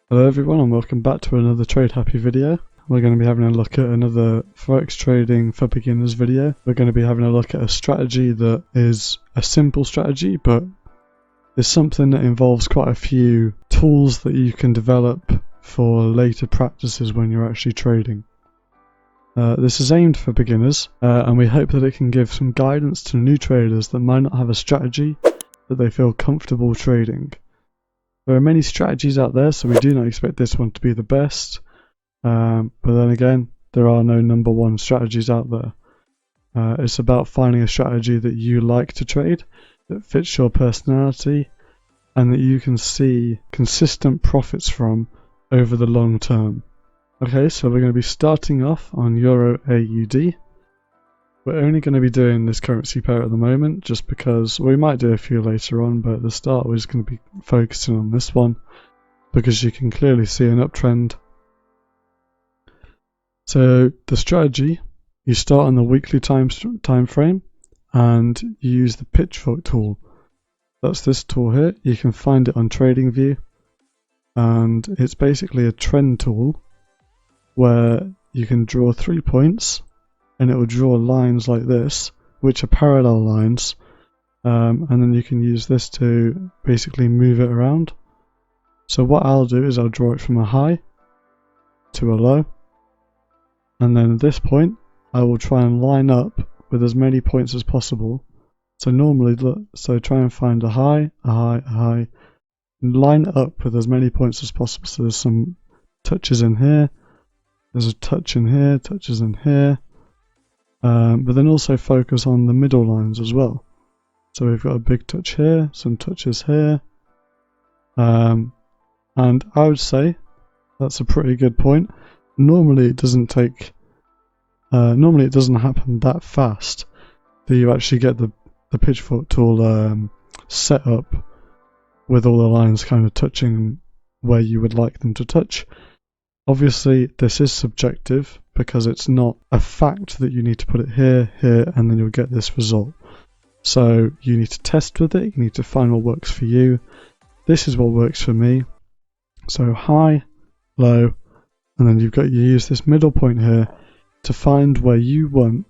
Hello everyone and welcome back to another TradeHappy video. We're going to be having a look at another Forex trading for beginners video. We're going to be having a look at a strategy that is a simple strategy, but is something that involves quite a few tools that you can develop for later practices when you're actually trading. This is aimed for beginners and we hope that it can give some guidance to new traders that might not have a strategy that they feel comfortable trading. There are many strategies out there, so we do not expect this one to be the best. But then again, there are no number one strategies out there. It's about finding a strategy that you like to trade, that fits your personality, and that you can see consistent profits from over the long term. Okay, so we're going to be starting off on Euro AUD. We're only going to be doing this currency pair at the moment, just because we might do a few later on, but at the start we're just going to be focusing on this one, because you can clearly see an uptrend. So the strategy, you start on the weekly time frame, and you use the pitchfork tool. That's this tool here. You can find it on TradingView, and it's basically a trend tool where you can draw 3 points, and it will draw lines like this, which are parallel lines, and then you can use this to basically move it around. So what I'll do is I'll draw it from a high to a low, and then at this point I will try and line up with as many points as possible. So normally, so try and find a high, and line it up with as many points as possible. So there's some touches in here, there's a touch in here, touches in here. But then also focus on the middle lines as well. So we've got a big touch here, some touches here, and I would say that's a pretty good point. Normally it doesn't take, normally it doesn't happen that fast that you actually get the pitchfork tool set up with all the lines kind of touching where you would like them to touch. Obviously this is subjective, because it's not a fact that you need to put it here, here, and then you'll get this result. So you need to test with it, you need to find what works for you. This is what works for me. So high, low, and then you use this middle point here to find where you want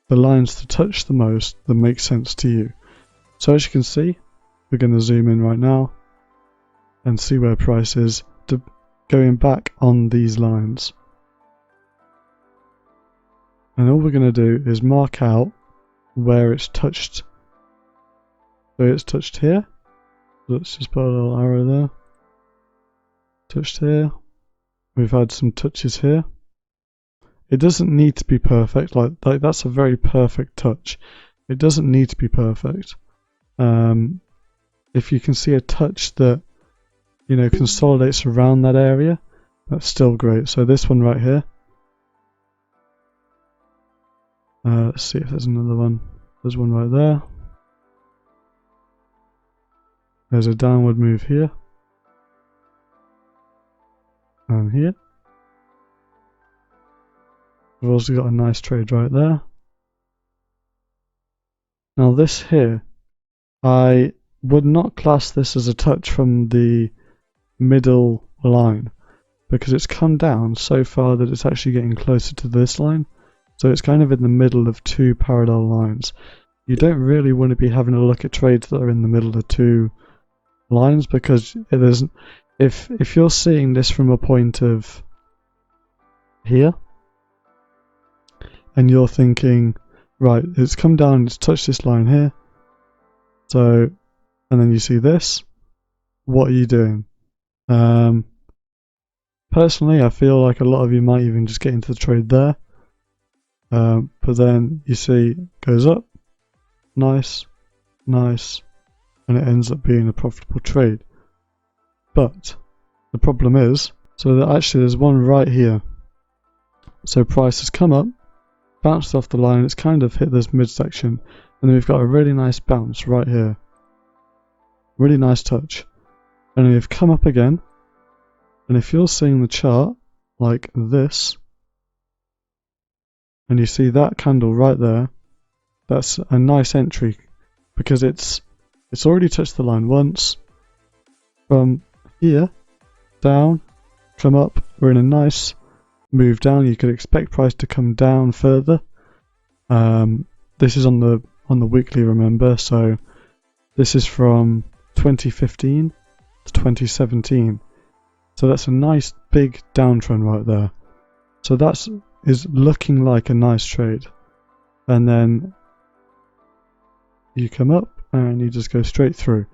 the lines to touch the most that make sense to you. So as you can see, we're going to zoom in right now and see where price is going back on these lines. And all we're going to do is mark out where it's touched. So it's touched here. Let's just put a little arrow there. Touched here. We've had some touches here. It doesn't need to be perfect. Like that's a very perfect touch. It doesn't need to be perfect. If you can see a touch that, you know, consolidates around that area, that's still great. So this one right here. Let's see if there's another one. There's one right there. There's a downward move here. And here. We've also got a nice trade right there. Now this here, I would not class this as a touch from the middle line, because it's come down so far that it's actually getting closer to this line. So it's kind of in the middle of two parallel lines. You don't really want to be having a look at trades that are in the middle of two lines, because it isn't. If you're seeing this from a point of here, and you're thinking, right, it's come down, it's touched this line here, so, and then you see this, what are you doing? Personally, I feel like a lot of you might even just get into the trade there. But then you see it goes up, nice, nice, and it ends up being a profitable trade. But the problem is, so that actually there's one right here. So price has come up, bounced off the line, it's kind of hit this midsection, and then we've got a really nice bounce right here. Really nice touch. And we've come up again, and if you're seeing the chart like this, and you see that candle right there, that's a nice entry, because it's already touched the line once. From here, down, come up. We're in a nice move down. You could expect price to come down further. This is on the weekly, remember, so this is from 2015 to 2017. So that's a nice big downtrend right there. So that is looking like a nice trade. And then you come up and you just go straight through.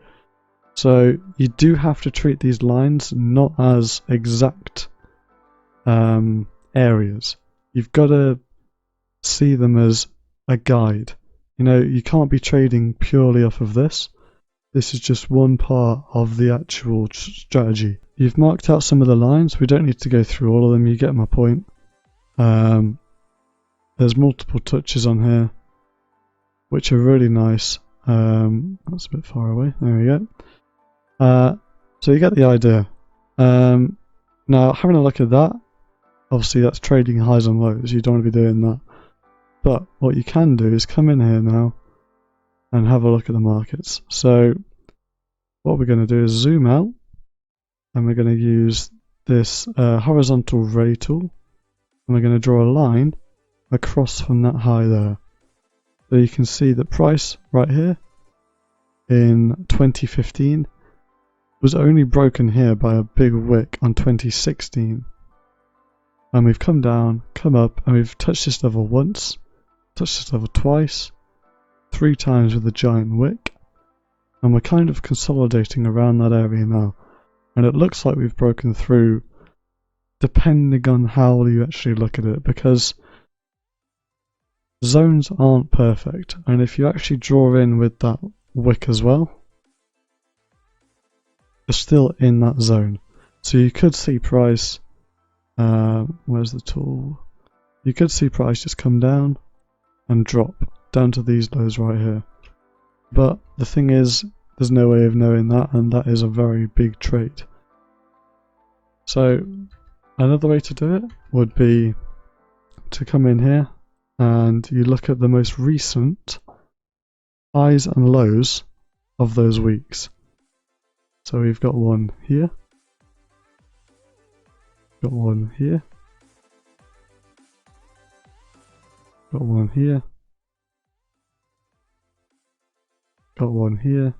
So you do have to treat these lines not as exact areas. You've got to see them as a guide. You know, you can't be trading purely off of this. This is just one part of the actual strategy. You've marked out some of the lines. We don't need to go through all of them. You get my point. There's multiple touches on here, which are really nice. That's a bit far away. There we go. So you get the idea. Now, having a look at that, obviously that's trading highs and lows. You don't want to be doing that. But what you can do is come in here now and have a look at the markets. So what we're going to do is zoom out, and we're going to use this horizontal ray tool, and we're going to draw a line across from that high there. So you can see that price right here in 2015 was only broken here by a big wick on 2016. And we've come down, come up, and we've touched this level once, touched this level twice, 3 times with a giant wick, and we're kind of consolidating around that area now. And it looks like we've broken through, depending on how you actually look at it, because zones aren't perfect, and if you actually draw in with that wick as well, you're still in that zone. So you could see price, where's the tool? You could see price just come down and drop down to these lows right here. But the thing is, there's no way of knowing that, and that is a very big trade. So another way to do it would be to come in here and you look at the most recent highs and lows of those weeks. So we've got one here, got one here, got one here, got one here,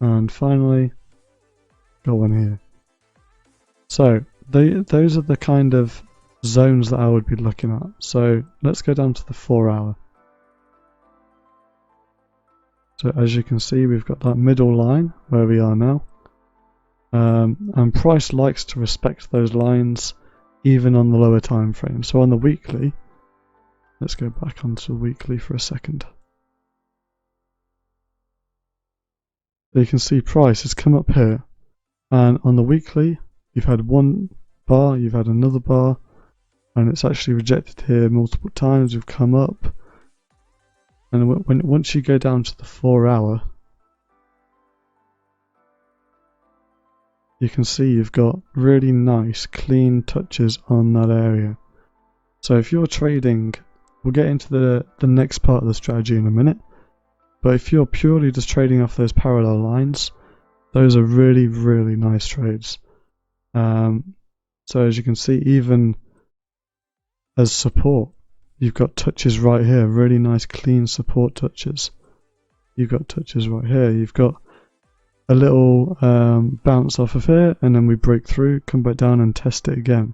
and finally got one here. So those are the kind of zones that I would be looking at. So let's go down to the 4 hour. So as you can see, we've got that middle line where we are now. And price likes to respect those lines even on the lower time frame. So on the weekly, let's go back onto the weekly for a second. So you can see price has come up here, and on the weekly you've had one bar, you've had another bar, and it's actually rejected here multiple times. We've come up, and once you go down to the 4 hour, you can see you've got really nice clean touches on that area. So if you're trading, we'll get into the next part of the strategy in a minute, but if you're purely just trading off those parallel lines, those are really, really nice trades. So as you can see, even as support, you've got touches right here, really nice clean support touches. You've got touches right here, you've got a little bounce off of here, and then we break through, come back down and test it again.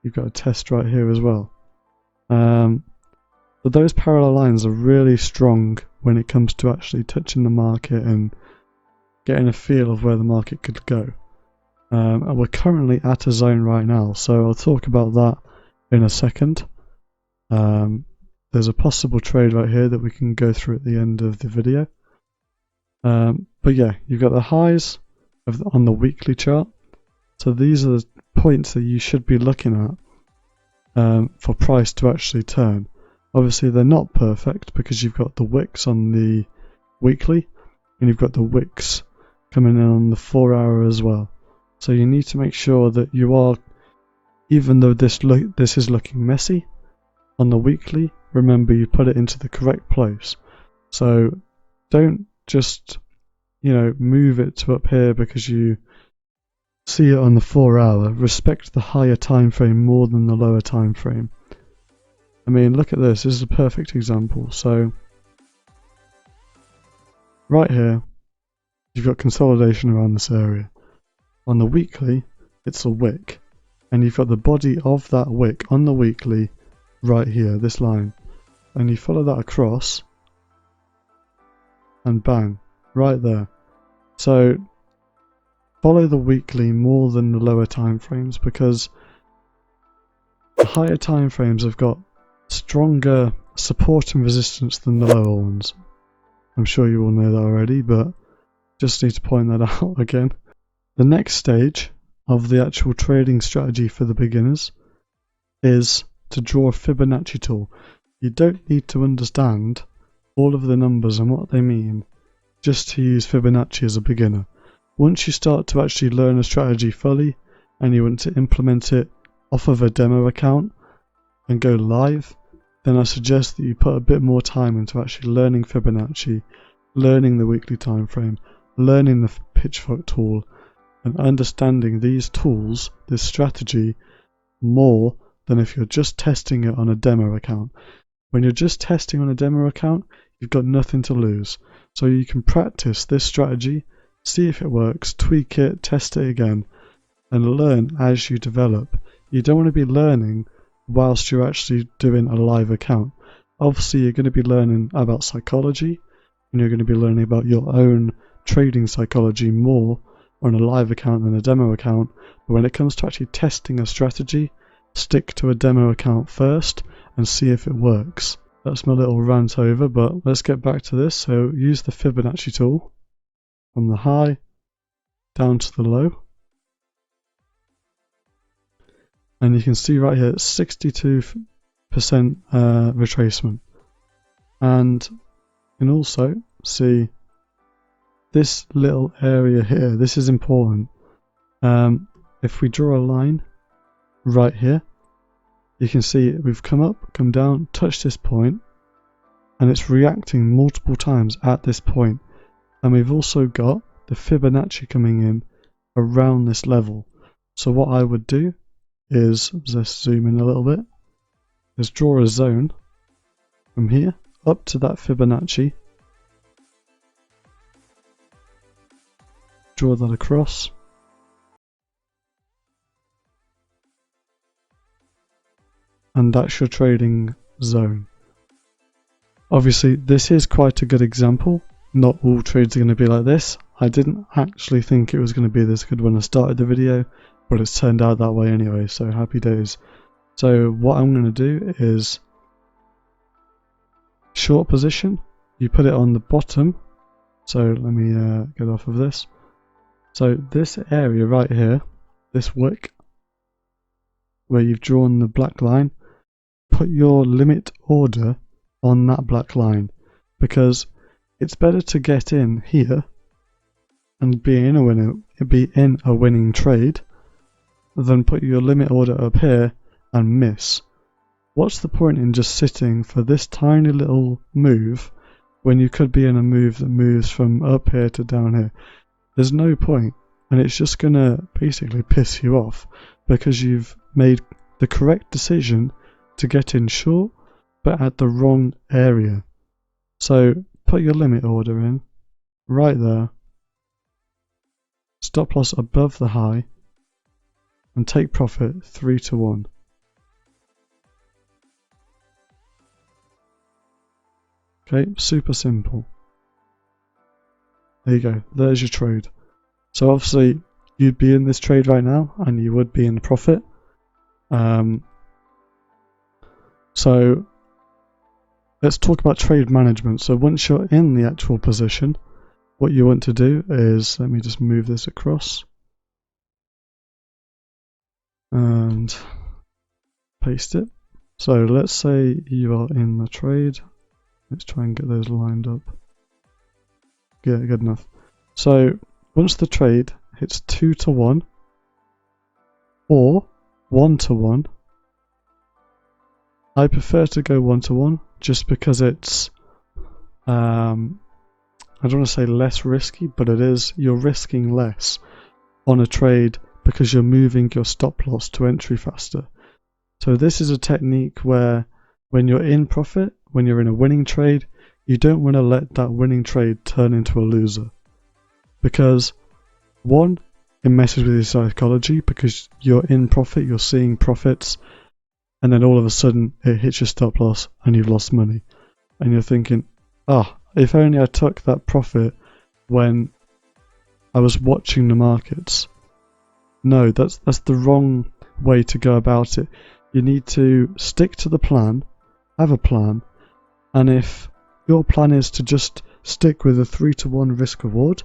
You've got a test right here as well. But those parallel lines are really strong when it comes to actually touching the market and getting a feel of where the market could go. And we're currently at a zone right now, so I'll talk about that in a second. There's a possible trade right here that we can go through at the end of the video. But yeah, you've got the highs on the weekly chart. So these are the points that you should be looking at for price to actually turn. Obviously they're not perfect because you've got the wicks on the weekly, and you've got the wicks coming in on the 4 hour as well. So you need to make sure that you are, even though this is looking messy, on the weekly, remember you put it into the correct place. So don't just, move it to up here because you see it on the 4 hour, respect the higher time frame more than the lower time frame. I mean, look at this. This is a perfect example. So right here, you've got consolidation around this area. On the weekly, it's a wick, and you've got the body of that wick on the weekly right here, this line, and you follow that across, and bang, right there. So follow the weekly more than the lower time frames, because the higher time frames have got stronger support and resistance than the lower ones. I'm sure you all know that already, but just need to point that out again. The next stage of the actual trading strategy for the beginners is to draw a Fibonacci tool. You don't need to understand all of the numbers and what they mean just to use Fibonacci as a beginner. Once you start to actually learn a strategy fully and you want to implement it off of a demo account and go live, then I suggest that you put a bit more time into actually learning Fibonacci, learning the weekly time frame, learning the pitchfork tool, and understanding these tools, this strategy, more than if you're just testing it on a demo account. When you're just testing on a demo account, you've got nothing to lose. So you can practice this strategy, see if it works, tweak it, test it again, and learn as you develop. You don't want to be learning whilst you're actually doing a live account. Obviously, you're going to be learning about psychology, and you're going to be learning about your own trading psychology more on a live account than a demo account. But when it comes to actually testing a strategy, stick to a demo account first and see if it works. That's my little rant over, but let's get back to this. So use the Fibonacci tool from the high down to the low. And you can see right here, 62% retracement. And you can also see this little area here. This is important. If we draw a line right here, you can see we've come up, come down, touched this point, and it's reacting multiple times at this point. And we've also got the Fibonacci coming in around this level. So what I would do is, let's zoom in a little bit, is draw a zone from here up to that Fibonacci, draw that across, and that's your trading zone. Obviously, this is quite a good example. Not all trades are going to be like this. I didn't actually think it was going to be this good when I started the video, but it's turned out that way anyway, so happy days. So what I'm going to do is short position, you put it on the bottom. So let me get off of this. So this area right here, this wick, where you've drawn the black line, put your limit order on that black line, because it's better to get in here and be in a winning trade than put your limit order up here and miss. What's the point in just sitting for this tiny little move when you could be in a move that moves from up here to down here? There's no point, and it's just gonna basically piss you off because you've made the correct decision to get in short but at the wrong area. So put your limit order in right there, stop loss above the high, and take profit 3 to 1. Okay, super simple. There you go, there's your trade. So obviously you'd be in this trade right now and you would be in profit. So let's talk about trade management. So once you're in the actual position, what you want to do is, let me just move this across and paste it. So let's say you are in the trade. Let's try and get those lined up. Yeah, good enough. So once the trade hits 2 to 1 or 1 to 1, I prefer to go 1 to 1 just because it's, I don't want to say less risky, but it is, you're risking less on a trade because you're moving your stop loss to entry faster. So this is a technique where when you're in profit, when you're in a winning trade, you don't want to let that winning trade turn into a loser. Because one, it messes with your psychology because you're in profit, you're seeing profits, and then all of a sudden it hits your stop loss and you've lost money. And you're thinking, if only I took that profit when I was watching the markets. No, that's the wrong way to go about it. You need to stick to the plan, have a plan, and if your plan is to just stick with a 3-to-1 risk reward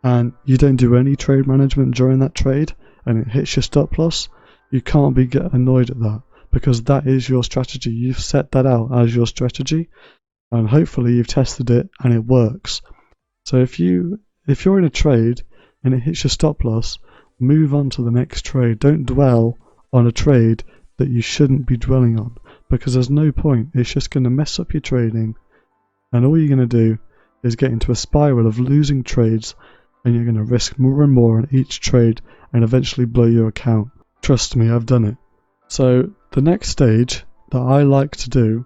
and you don't do any trade management during that trade and it hits your stop loss, you can't get annoyed at that because that is your strategy. You've set that out as your strategy and hopefully you've tested it and it works. So if you're in a trade and it hits your stop loss, move on to the next trade. Don't dwell on a trade that you shouldn't be dwelling on because there's no point. It's just going to mess up your trading and all you're going to do is get into a spiral of losing trades and you're going to risk more and more on each trade and eventually blow your account. Trust me, I've done it. So the next stage that I like to do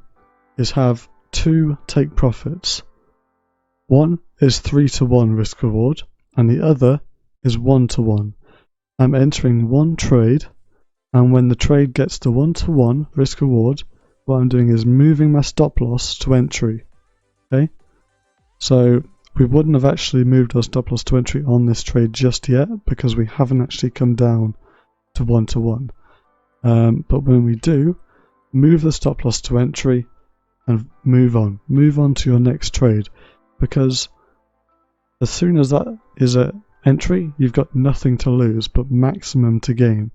is have 2 take profits. One is 3-to-1 risk reward and the other is 1-to-1. I'm entering one trade, and when the trade gets to 1-to-1 risk reward, what I'm doing is moving my stop loss to entry. Okay, so we wouldn't have actually moved our stop loss to entry on this trade just yet because we haven't actually come down to 1-to-1. But when we do, move the stop loss to entry and move on to your next trade, because as soon as that is an entry, you've got nothing to lose but maximum to gain.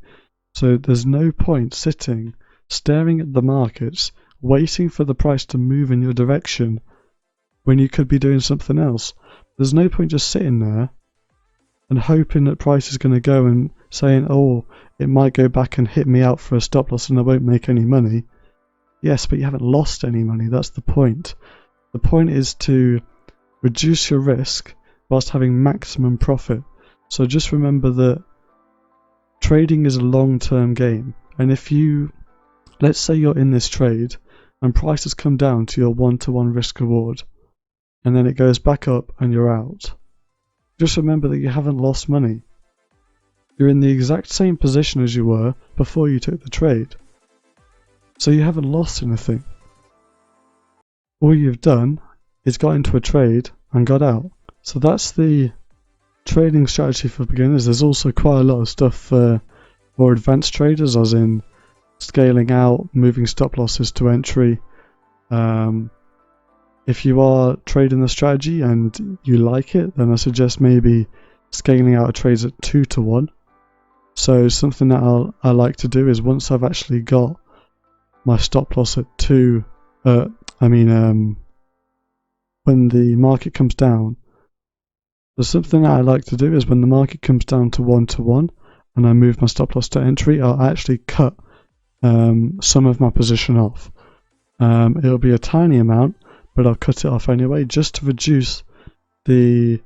So there's no point sitting, staring at the markets, waiting for the price to move in your direction when you could be doing something else. There's no point just sitting there and hoping that price is going to go and saying, it might go back and hit me out for a stop loss and I won't make any money. Yes, but you haven't lost any money. That's the point. The point is to reduce your risk whilst having maximum profit. So just remember that trading is a long-term game, and if let's say you're in this trade and price has come down to your 1-to-1 risk reward and then it goes back up and you're out, just remember that you haven't lost money. You're in the exact same position as you were before you took the trade, so you haven't lost anything. All you've done is got into a trade and got out. So that's the trading strategy for beginners. There's also quite a lot of stuff for more advanced traders, as in scaling out, moving stop losses to entry. If you are trading the strategy and you like it, then I suggest maybe scaling out trades at 2-to-1. So something that I like to do is once I've actually got my stop loss at 2, when the market comes down, there's something that I like to do is when the market comes down to 1-to-1 and I move my stop loss to entry, I'll actually cut some of my position off. It'll be a tiny amount, but I'll cut it off anyway just to reduce the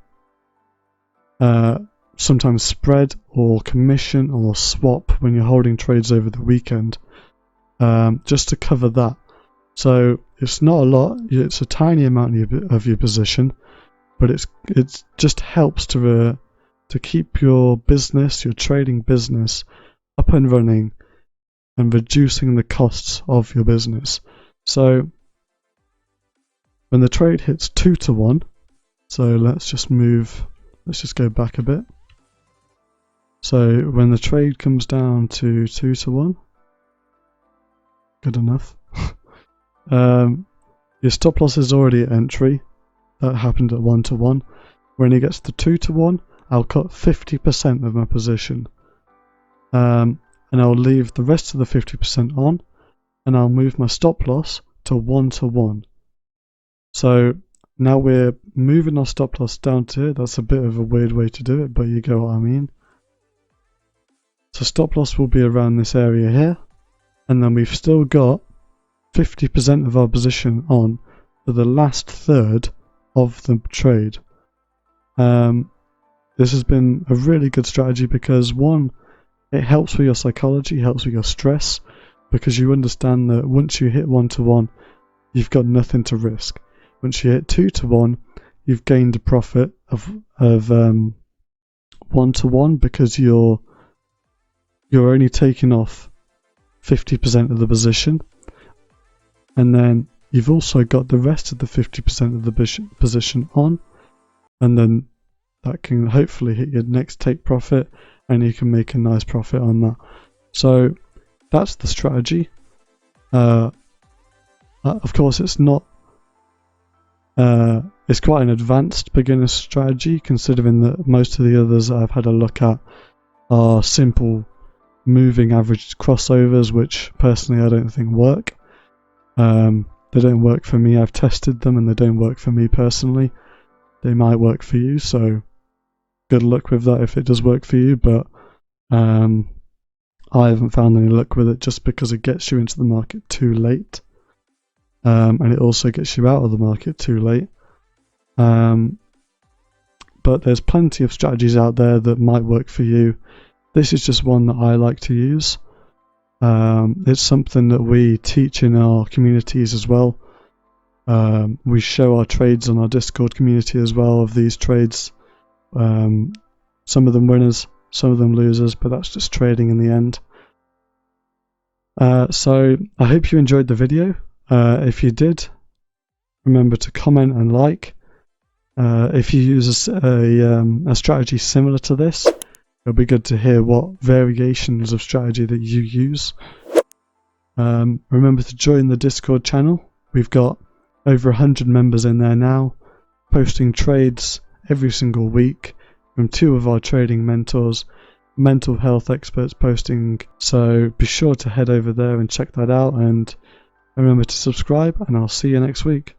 sometimes spread or commission or swap when you're holding trades over the weekend, just to cover that. So it's not a lot, it's a tiny amount of your position, but it just helps to keep your business, your trading business, up and running and reducing the costs of your business. So when the trade hits 2-to-1, so let's just go back a bit. So when the trade comes down to 2-to-1, good enough. Your stop loss is already at entry. That happened at 1-to-1. When it gets to 2-to-1, I'll cut 50% of my position. And I'll leave the rest of the 50% on, and I'll move my stop loss to 1-to-1. So now we're moving our stop loss down to here. That's a bit of a weird way to do it, but you get what I mean. So stop loss will be around this area here, and then we've still got 50% of our position on for the last third of the trade. This has been a really good strategy because one, It helps with your psychology, helps with your stress, because you understand that once you hit 1-to-1, you've got nothing to risk. Once you hit 2-to-1, you've gained a profit of 1-to-1 because you're only taking off 50% of the position, and then you've also got the rest of the 50% of the position on, and then that can hopefully hit your next take profit, and you can make a nice profit on that. So that's the strategy. Of course, it's not. It's quite an advanced beginner strategy, considering that most of the others I've had a look at are simple moving average crossovers, which personally I don't think work. They don't work for me. I've tested them and they don't work for me personally. They might work for you, so good luck with that if it does work for you, but I haven't found any luck with it, just because it gets you into the market too late, and it also gets you out of the market too late. But there's plenty of strategies out there that might work for you. This is just one that I like to use. It's something that we teach in our communities as well. We show our trades on our Discord community as well of these trades. Some of them winners, some of them losers, but that's just trading in the end. So I hope you enjoyed the video. If you did, remember to comment and like. If you use a strategy similar to this, it'll be good to hear what variations of strategy that you use. Remember to join the Discord channel. We've got over 100 members in there now, posting trades every single week from 2 of our trading mentors, mental health experts posting. So be sure to head over there and check that out, and remember to subscribe, and I'll see you next week.